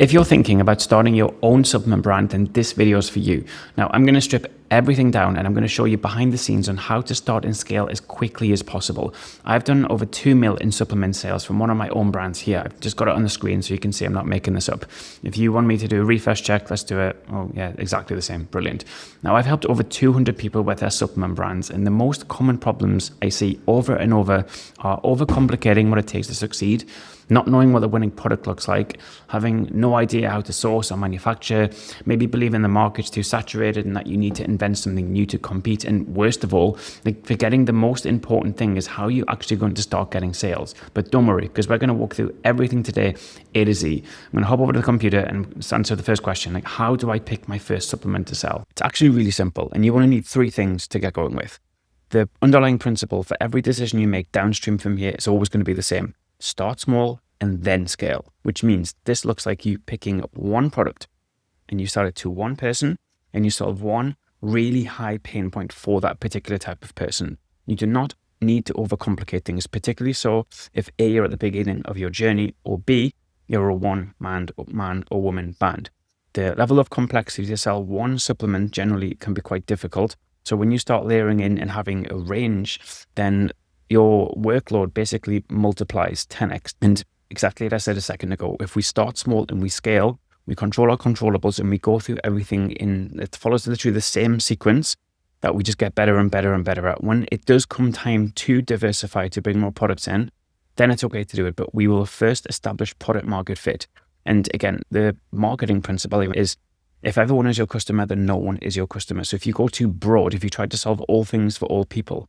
If you're thinking about starting your own supplement brand, then this video is for you. Now, I'm going to strip everything down and I'm going to show you behind the scenes on how to start and scale as quickly as possible. I've done over 2 mil in supplement sales from one of my own brands here. I've just got it on the screen so you can see I'm not making this up. If you want me to do a refresh check, let's do it. Oh yeah, exactly the same. Brilliant. Now, I've helped over 200 people with their supplement brands, and the most common problems I see over and over are overcomplicating what it takes to succeed, not knowing what the winning product looks like, having no idea how to source or manufacture, maybe believing the market's too saturated and that you need to invent something new to compete, and worst of all, forgetting the most important thing is how you're actually going to start getting sales. But don't worry, because we're going to walk through everything today, A to Z. I'm going to hop over to the computer and answer the first question, like how do I pick my first supplement to sell? It's actually really simple, and you only need 3 things to get going with. The underlying principle for every decision you make downstream from here is always going to be the same. Start small and then scale, which means this looks like you picking up one product and you sell it to one person and you solve one really high pain point for that particular type of person. You do not need to overcomplicate things, particularly so if A, you're at the beginning of your journey, or B, you're a one-man or woman band. The level of complexity to sell one supplement generally can be quite difficult. So when you start layering in and having a range, then your workload basically multiplies 10x. And exactly as I said a second ago, if we start small and we scale, we control our controllables and we go through everything it follows literally the same sequence that we just get better and better and better at. When it does come time to diversify, to bring more products in, then it's okay to do it. But we will first establish product market fit. And again, the marketing principle is if everyone is your customer, then no one is your customer. So if you go too broad, if you try to solve all things for all people,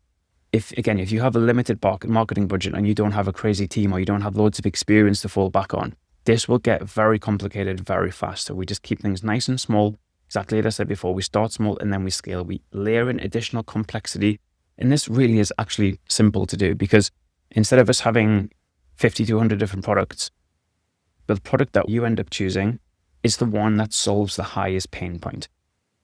if you have a limited marketing budget and you don't have a crazy team or you don't have loads of experience to fall back on, this will get very complicated very fast. So we just keep things nice and small. Exactly as I said before, we start small and then we scale. We layer in additional complexity. And this really is actually simple to do because instead of us having 50 to 100 different products, the product that you end up choosing is the one that solves the highest pain point.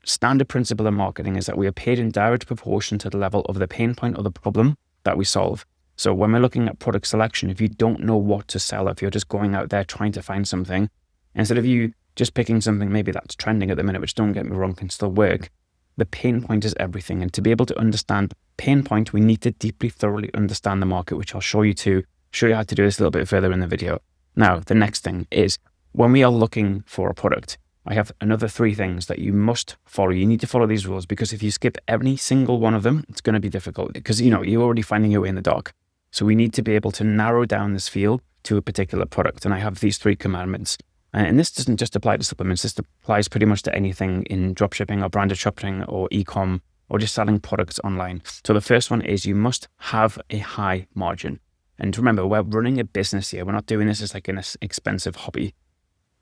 Standard principle of marketing is that we are paid in direct proportion to the level of the pain point or the problem that we solve. So when we're looking at product selection, if you don't know what to sell, if you're just going out there trying to find something, instead of you just picking something maybe that's trending at the minute, which don't get me wrong, can still work, the pain point is everything. And to be able to understand pain point, we need to deeply, thoroughly understand the market, which I'll show you how to do this a little bit further in the video. Now, the next thing is when we are looking for a product, I have another 3 things that you must follow. You need to follow these rules because if you skip every single one of them, it's going to be difficult because, you're already finding your way in the dark. So we need to be able to narrow down this field to a particular product. And I have these 3 commandments. And this doesn't just apply to supplements. This applies pretty much to anything in dropshipping or branded shopping or e-com or just selling products online. So the first one is you must have a high margin. And remember, we're running a business here. We're not doing this as like an expensive hobby.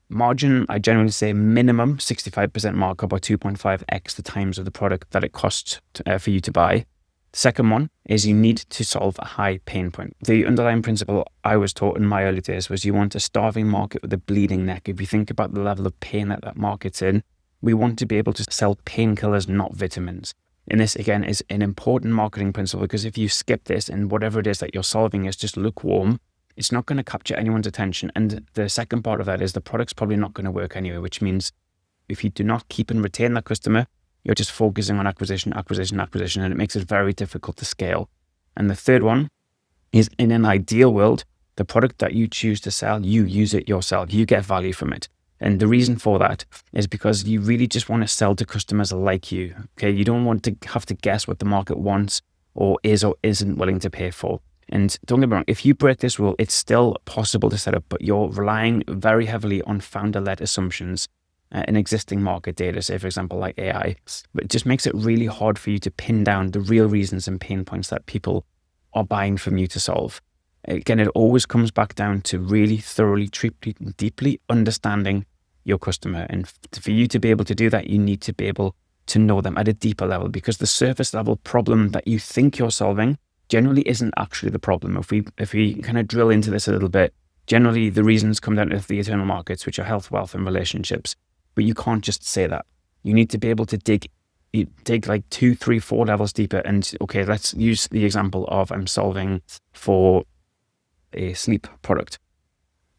Margin, I generally say minimum 65% markup or 2.5x the times of the product that it costs for you to buy. The second one is you need to solve a high pain point. The underlying principle I was taught in my early days was you want a starving market with a bleeding neck. If you think about the level of pain that market's in, we want to be able to sell painkillers, not vitamins. And this, again, is an important marketing principle because if you skip this and whatever it is that you're solving is just lukewarm, it's not going to capture anyone's attention. And the second part of that is the product's probably not going to work anyway, which means if you do not keep and retain that customer, you're just focusing on acquisition, and it makes it very difficult to scale. And the third one is in an ideal world, the product that you choose to sell, you use it yourself, you get value from it. And the reason for that is because you really just want to sell to customers like you, okay? You don't want to have to guess what the market wants or is or isn't willing to pay for. And don't get me wrong, if you break this rule, it's still possible to set up, but you're relying very heavily on founder-led assumptions in existing market data, say, for example, like AI. But it just makes it really hard for you to pin down the real reasons and pain points that people are buying from you to solve. Again, it always comes back down to really thoroughly, deeply understanding your customer. And for you to be able to do that, you need to be able to know them at a deeper level because the surface level problem that you think you're solving generally isn't actually the problem. If we kind of drill into this a little bit, generally the reasons come down to the eternal markets, which are health, wealth, and relationships. But you can't just say that. You need to be able to dig like 2, 3, 4 levels deeper. And okay, let's use the example of I'm solving for a sleep product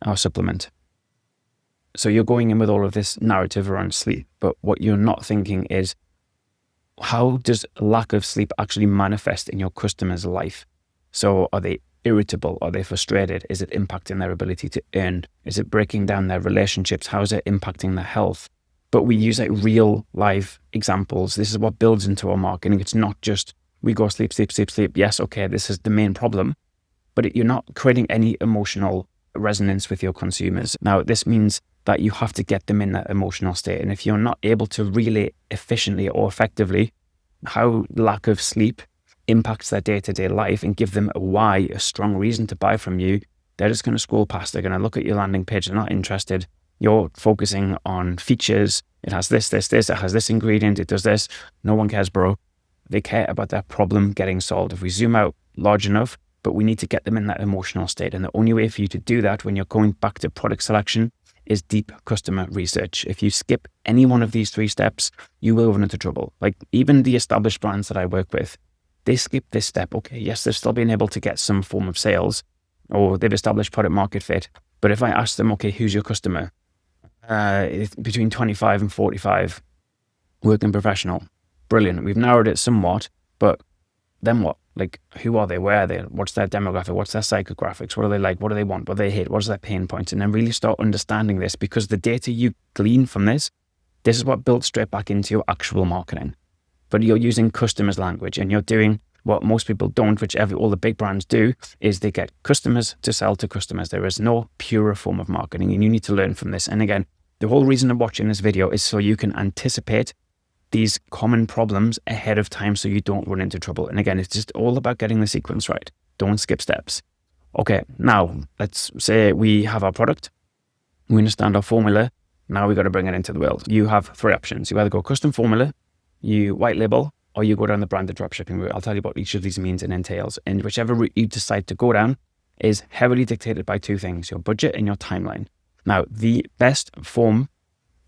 or supplement. So you're going in with all of this narrative around sleep, but what you're not thinking is, how does lack of sleep actually manifest in your customer's life? So are they irritable? Are they frustrated? Is it impacting their ability to earn? Is it breaking down their relationships? How is it impacting their health? But we use like real life examples. This is what builds into our marketing. It's not just we go sleep, sleep, sleep, sleep. Yes, okay, this is the main problem, but you're not creating any emotional resonance with your consumers. Now, this means that you have to get them in that emotional state. And if you're not able to relay efficiently or effectively how lack of sleep impacts their day-to-day life and give them a why, a strong reason to buy from you, they're just going to scroll past. They're going to look at your landing page. They're not interested. You're focusing on features. It has this, this, this. It has this ingredient. It does this. No one cares, bro. They care about their problem getting solved. If we zoom out large enough, but we need to get them in that emotional state. And the only way for you to do that when you're going back to product selection is deep customer research. If you skip any one of these 3 steps, you will run into trouble. Like even the established brands that I work with, they skip this step. Okay, yes, they've still been able to get some form of sales or they've established product market fit. But if I ask them, okay, who's your customer? Between 25 and 45, working professional. Brilliant. We've narrowed it somewhat, but then what? Like, who are they? Where are they? What's their demographic? What's their psychographics? What do they like? What do they want? What do they hate? What's their pain points? And then really start understanding this, because the data you glean from this is what builds straight back into your actual marketing. But you're using customers' language and you're doing what most people don't, which all the big brands do, is they get customers to sell to customers. There is no purer form of marketing, and you need to learn from this. And again, the whole reason I'm watching this video is so you can anticipate these common problems ahead of time so you don't run into trouble. And again, it's just all about getting the sequence right. Don't skip steps. Okay, now let's say we have our product. We understand our formula. Now we got to bring it into the world. You have 3 options. You either go custom formula, you white label, or you go down the branded dropshipping route. I'll tell you what each of these means and entails. And whichever route you decide to go down is heavily dictated by 2 things, your budget and your timeline. Now, the best form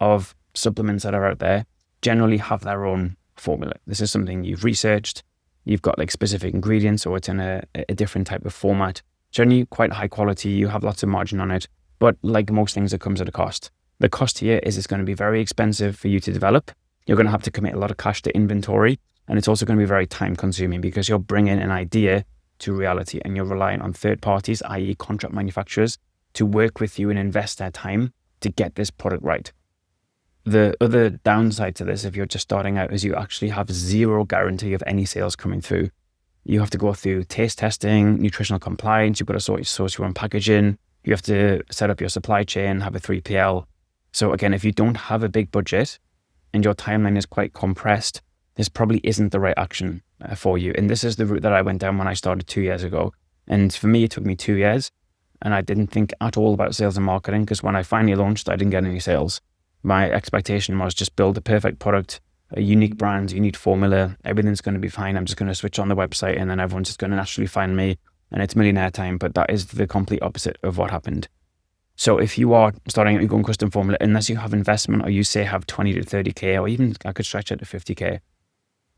of supplements that are out there generally have their own formula. This is something you've researched. You've got like specific ingredients, or it's in a different type of format. Generally quite high quality. You have lots of margin on it. But like most things, it comes at a cost. The cost here is it's going to be very expensive for you to develop. You're going to have to commit a lot of cash to inventory. And it's also going to be very time consuming, because you're bringing an idea to reality and you're relying on third parties, i.e. contract manufacturers, to work with you and invest their time to get this product right. The other downside to this, if you're just starting out, is you actually have 0 guarantee of any sales coming through. You have to go through taste testing, nutritional compliance. You've got to source your own packaging. You have to set up your supply chain, have a 3PL. So again, if you don't have a big budget and your timeline is quite compressed, this probably isn't the right action for you. And this is the route that I went down when I started 2 years ago. And for me, it took me 2 years. And I didn't think at all about sales and marketing, because when I finally launched, I didn't get any sales. My expectation was just build a perfect product, a unique brand, unique formula. Everything's going to be fine. I'm just going to switch on the website and then everyone's just going to naturally find me and it's millionaire time. But that is the complete opposite of what happened. So if you are starting out, you're going custom formula, unless you have investment or you say have 20 to 30K, or even I could stretch it to 50K,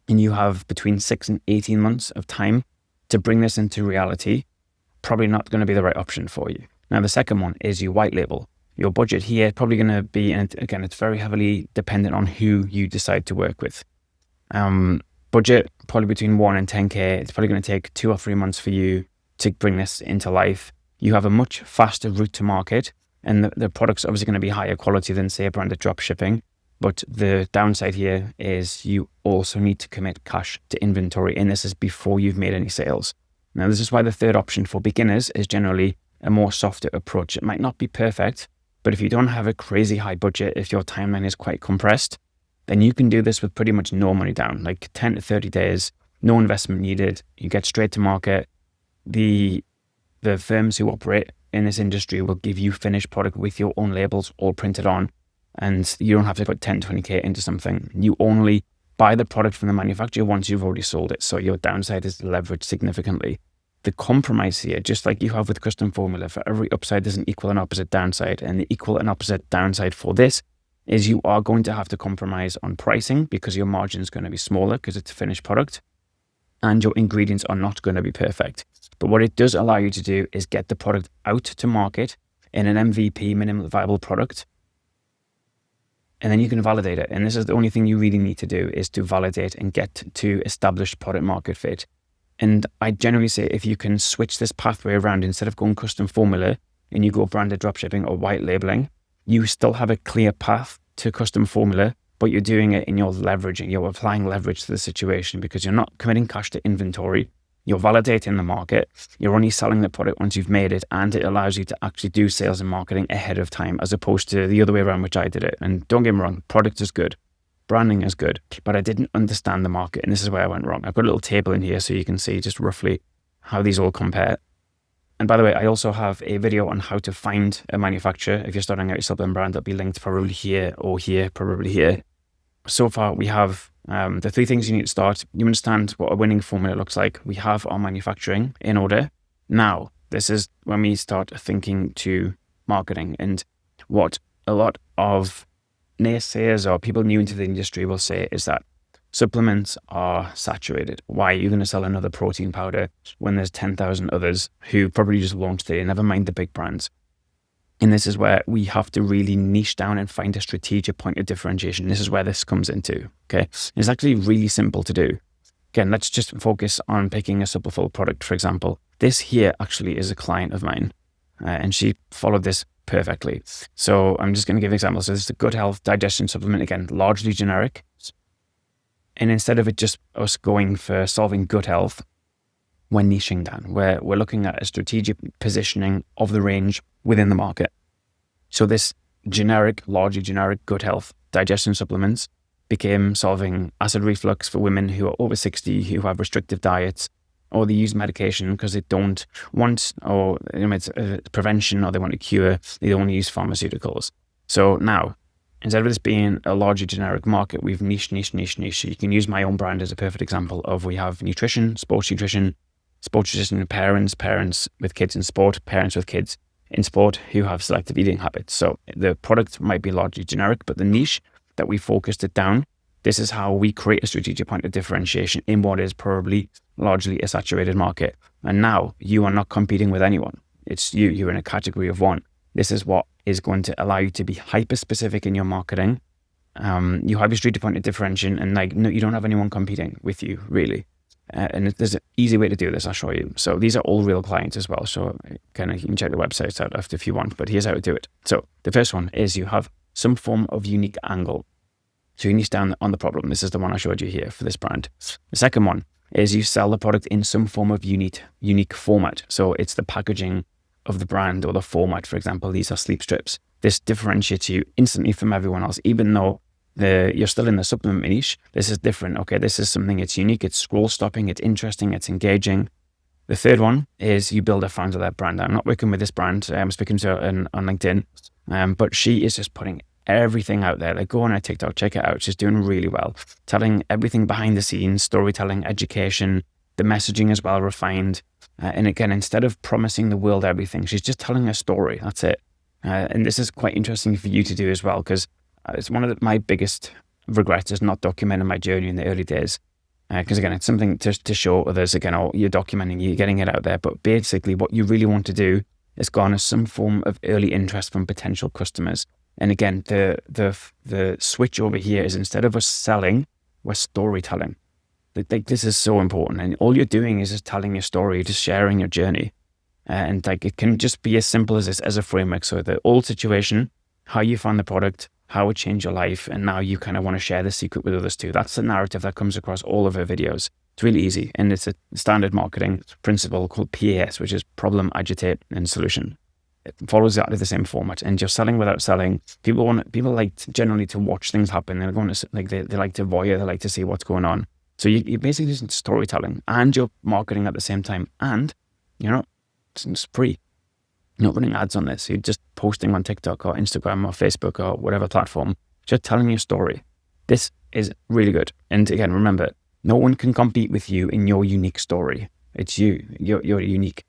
and you have between 6 and 18 months of time to bring this into reality, probably not going to be the right option for you. Now, the second one is you white label. Your budget here probably going to be, and again, it's very heavily dependent on who you decide to work with. Budget, probably between 1 and 10K. It's probably going to take 2 or 3 months for you to bring this into life. You have a much faster route to market, and the product's obviously going to be higher quality than, say, a branded drop shipping. But the downside here is you also need to commit cash to inventory, and this is before you've made any sales. Now, this is why the third option for beginners is generally a more softer approach. It might not be perfect, but if you don't have a crazy high budget, if your timeline is quite compressed, then you can do this with pretty much no money down, like 10 to 30 days, no investment needed. You get straight to market. The firms who operate in this industry will give you finished product with your own labels all printed on, and you don't have to put 10, 20K into something. You only buy the product from the manufacturer once you've already sold it. So your downside is leveraged significantly. The compromise here, just like you have with custom formula, for every upside there's an equal and opposite downside. And the equal and opposite downside for this is you are going to have to compromise on pricing, because your margin is going to be smaller because it's a finished product, and your ingredients are not going to be perfect. But what it does allow you to do is get the product out to market in an MVP, minimum viable product, And then you can validate it. And this is the only thing you really need to do, is to validate and get to established product market fit. And I generally say, if you can switch this pathway around, instead of going custom formula and you go branded dropshipping or white labeling, you still have a clear path to custom formula, but you're doing it in your leveraging, you're applying leverage to the situation, because you're not committing cash to inventory. You're validating the market. You're only selling the product once you've made it, and it allows you to actually do sales and marketing ahead of time, as opposed to the other way around, which I did it. And don't get me wrong, product is good, branding is good, but I didn't understand the market, and this is where I went wrong. I've got a little table in here so you can see just roughly how these all compare. And by the way, I also have a video on how to find a manufacturer. If you're starting out your supplement brand, that'll be linked probably here or here, probably here. So far, we have the 3 things you need to start. You understand what a winning formula looks like. We have our manufacturing in order. Now, this is when we start thinking to marketing, and what a lot of naysayers or people new into the industry will say is that supplements are saturated. Why are you going to sell another protein powder when there's 10,000 others who probably just launched it, never mind the big brands? And this is where we have to really niche down and find a strategic point of differentiation. This is where this comes into, okay? It's actually really simple to do. Again, let's just focus on picking a Superfull product, for example. This here actually is a client of mine, and she followed this perfectly. So I'm just going to give examples. So this is a gut health digestion supplement, again, largely generic. And instead of it just us going for solving gut health, we're niching down, where we're looking at a strategic positioning of the range within the market. So this generic, largely generic gut health digestion supplements became solving acid reflux for women who are over 60, who have restrictive diets, or they use medication because they don't want, or it's prevention, or they want a cure, they don't want to use pharmaceuticals. So now, instead of this being a larger generic market, we've niche. You can use my own brand as a perfect example of, we have nutrition, sports nutrition parents with kids in sport, parents with kids in sport who have selective eating habits. So the product might be largely generic, but the niche that we focused it down, this is how we create a strategic point of differentiation in what is probably largely a saturated market. And now you are not competing with anyone. It's you're in a category of one. This is what is going to allow you to be hyper-specific in your marketing. You have your strategic point of differentiation, and you don't have anyone competing with you, really. And there's an easy way to do this, I'll show you. So these are all real clients as well. So you can check the websites out after if you want, but here's how to do it. So the first one is you have some form of unique angle. So you niche down on the problem. This is the one I showed you here for this brand. The second one is you sell the product in some form of unique format. So it's the packaging of the brand or the format. For example, these are sleep strips. This differentiates you instantly from everyone else, even though you're still in the supplement niche. This is different. Okay, this is something, it's unique, it's scroll stopping, it's interesting, it's engaging. The third one is you build a fan-led brand. I'm not working with this brand. I'm speaking to her on LinkedIn, but she is just putting everything out there. Like, go on her TikTok, check it out. She's doing really well, telling everything behind the scenes, storytelling, education. The messaging is well refined. And again, instead of promising the world everything, she's just telling a story. That's it. And this is quite interesting for you to do as well, because it's one of my biggest regrets is not documenting my journey in the early days. Because again, it's something to show others. Again, you're documenting, you're getting it out there. But basically what you really want to do is garner some form of early interest from potential customers. And again, the switch over here is, instead of us selling, we're storytelling. This is so important. And all you're doing is just telling your story, just sharing your journey. And it can just be as simple as this, as a framework. So the old situation, how you found the product, how it changed your life, and now you kind of want to share the secret with others too. That's the narrative that comes across all of her videos. It's really easy, and it's a standard marketing principle called PAS, which is problem, agitate, and solution. It follows exactly the same format, and you're selling without selling. People like generally to watch things happen. They're going to they like to voyeur. They like to see what's going on. So you're basically just storytelling, and you're marketing at the same time, and it's free. You're not running ads on this. You're just posting on TikTok or Instagram or Facebook or whatever platform, just telling your story. This is really good. And again, remember, no one can compete with you in your unique story. It's you. You're unique.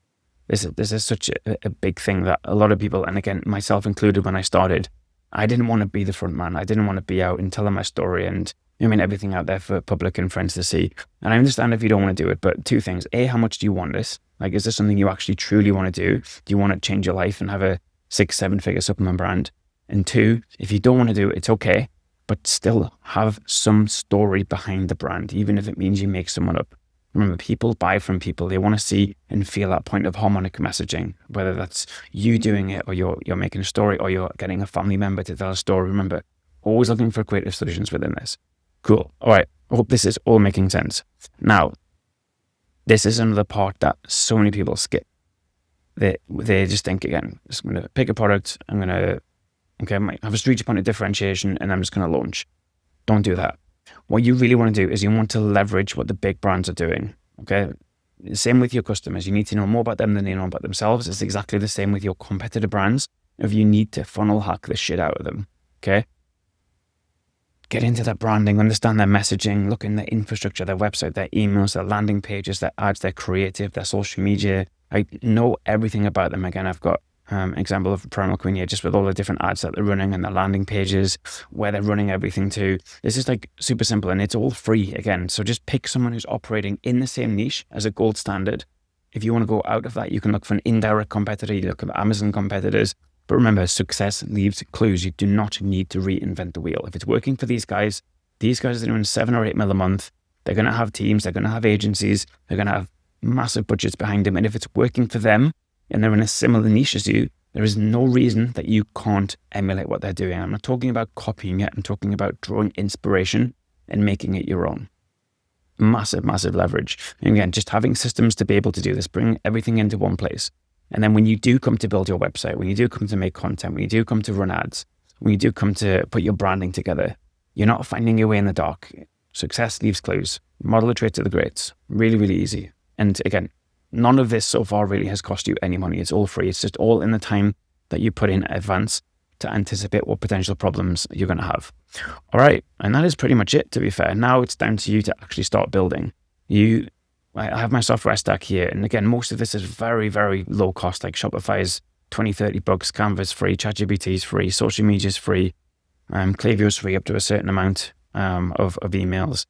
This is such a big thing that a lot of people, and again, myself included, when I started, I didn't want to be the front man. I didn't want to be out and telling my story and everything out there for public and friends to see. And I understand if you don't want to do it, but two things. A, how much do you want this? Like, is this something you actually truly want to do? Do you want to change your life and have a 6-7 figure supplement brand? And two, if you don't want to do it, it's okay. but still have some story behind the brand, even if it means you make someone up. Remember, people buy from people. They want to see and feel that point of harmonic messaging, whether that's you doing it or you're making a story or you're getting a family member to tell a story. Remember, always looking for creative solutions within this. Cool. All right. I hope this is all making sense. Now, this is another part that so many people skip. They just think, again, just going to pick a product. I might have a strategic point of differentiation and I'm just going to launch. Don't do that. What you really want to do is you want to leverage what the big brands are doing. Okay. Same with your customers. You need to know more about them than they know about themselves. It's exactly the same with your competitor brands. If you need to funnel hack the shit out of them. Okay. Get into that branding, understand their messaging, look in their infrastructure, their website, their emails, their landing pages, their ads, their creative, their social media. I know everything about them. Again, I've got an example of Primal Queen here, just with all the different ads that they're running and their landing pages, where they're running everything to. This is like super simple and it's all free again. So just pick someone who's operating in the same niche as a gold standard. If you want to go out of that, you can look for an indirect competitor. You look at Amazon competitors. But remember, success leaves clues. You do not need to reinvent the wheel. If it's working for these guys are doing 7 or 8 mil a month. They're going to have teams. They're going to have agencies. They're going to have massive budgets behind them. And if it's working for them and they're in a similar niche as you, there is no reason that you can't emulate what they're doing. I'm not talking about copying it. I'm talking about drawing inspiration and making it your own. Massive, massive leverage. And again, just having systems to be able to do this, bring everything into one place. And then when you do come to build your website, when you do come to make content, when you do come to run ads, when you do come to put your branding together, you're not finding your way in the dark. Success leaves clues. Model the traits of the greats. Really, really easy. And again, none of this so far really has cost you any money. It's all free. It's just all in the time that you put in advance to anticipate what potential problems you're going to have. All right. And that is pretty much it, to be fair. Now it's down to you to actually start building. I have my software stack here. And again, most of this is very, very low cost. Like Shopify is 20, 30 bucks. Canva's free. ChatGPT is free. Social media is free. Klaviyo is free up to a certain amount of emails.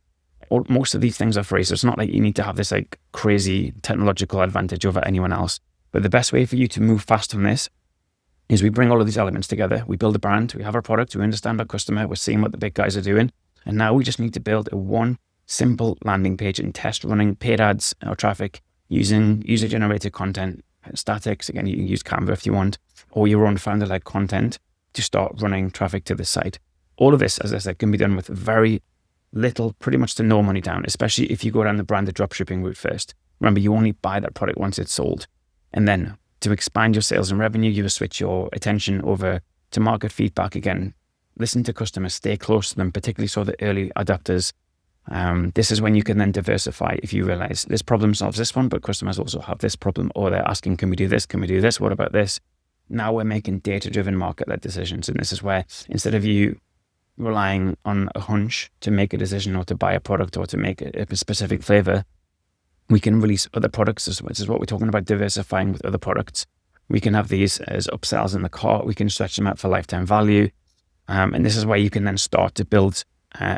Most of these things are free. So it's not like you need to have this like crazy technological advantage over anyone else. But the best way for you to move fast on this is we bring all of these elements together. We build a brand. We have our product. We understand our customer. We're seeing what the big guys are doing. And now we just need to build one simple landing page and test running paid ads or traffic using user-generated content, statics. Again, you can use Canva if you want, or your own founder-led content to start running traffic to the site. All of this, as I said, can be done with very little, pretty much to no money down, especially if you go down the branded dropshipping route first. Remember, you only buy that product once it's sold. And then to expand your sales and revenue, you will switch your attention over to market feedback. Again, listen to customers, stay close to them, particularly so the early adopters. This is when you can then diversify. If you realize this problem solves this one, but customers also have this problem, or they're asking, can we do this? Can we do this? What about this? Now we're making data-driven market-led decisions. And this is where, instead of you relying on a hunch to make a decision or to buy a product or to make a specific flavor, we can release other products. This is what we're talking about, diversifying with other products. We can have these as upsells in the cart. We can stretch them out for lifetime value. And this is where you can then start to build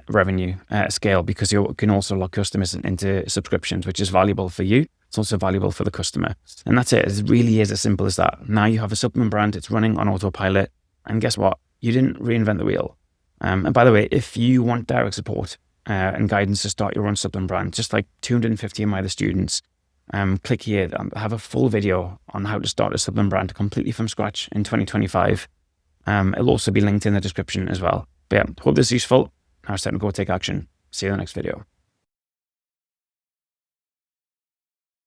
revenue scale, because you can also lock customers into subscriptions, which is valuable for you. It's also valuable for the customer. And that's it. It really is as simple as that. Now you have a supplement brand. It's running on autopilot. And guess what? You didn't reinvent the wheel. And by the way, if you want direct support and guidance to start your own supplement brand, just like 250 of my other students, click here. I have a full video on how to start a supplement brand completely from scratch in 2025. It'll also be linked in the description as well. But yeah, hope this is useful. Now it's time to go take action. See you in the next video.